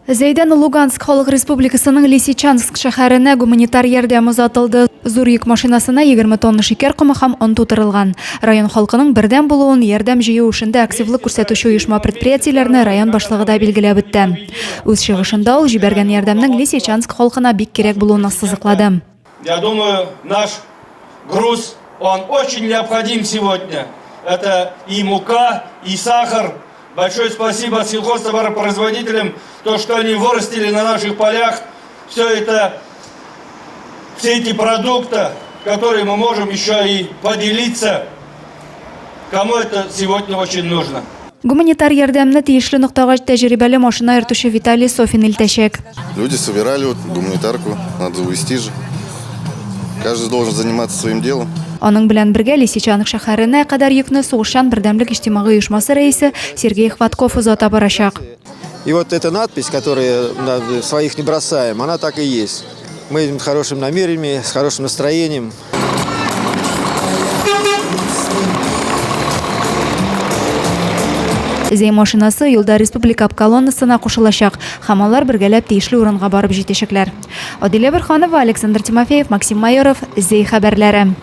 Зайдан Луганск Халық Республикасының Лисичанск шәһәренә гуманитар ярдәм узатылды. Зур йөк машинасына 20 тонна шикәр комы һәм он тутырылган. Район халкының бердәм булуын ярдәм җыю эшендә активлык күрсәтүче оешма предприятиеләрне район башлыгы да билгеләп үтте. Үз чыгышында ул җибәргән ярдәмнең Лисичанск халкына бик кирәк булуын сызыклады. Я думаю, наш груз, он очень необходим сегодня. Это и мука, и сахар. Большое спасибо сельхозтоваропроизводителям, то, что они вырастили на наших полях. Все эти продукты, которые мы можем еще и поделиться, кому это сегодня очень нужно. Гуманитар ярдәмне тиешле ноктага тәҗрибәле машина йөртүче Виталий Софин илтәчәк. Люди собирали гуманитарку, надо увезти же. Каждый должен заниматься своим делом. Аның белән бергә Лисичанск шәһәренә кадәр йөкне сугышчан бердәмлек иҗтимагый оешмасы рәисе Сергей Хватков узата барачак. И вот эта надпись, которую своих не бросаем, она так и есть. Мы с хорошим намерением, с хорошим настроением. Зәй машинасы юлда республика колоннасына кушылачак. Һәм алар бергәләп тиешле урынга барып җитәчәкләр. Адилә Берханова, Александр Тимофеев, Максим Майоров, Зәй хәбәрләре.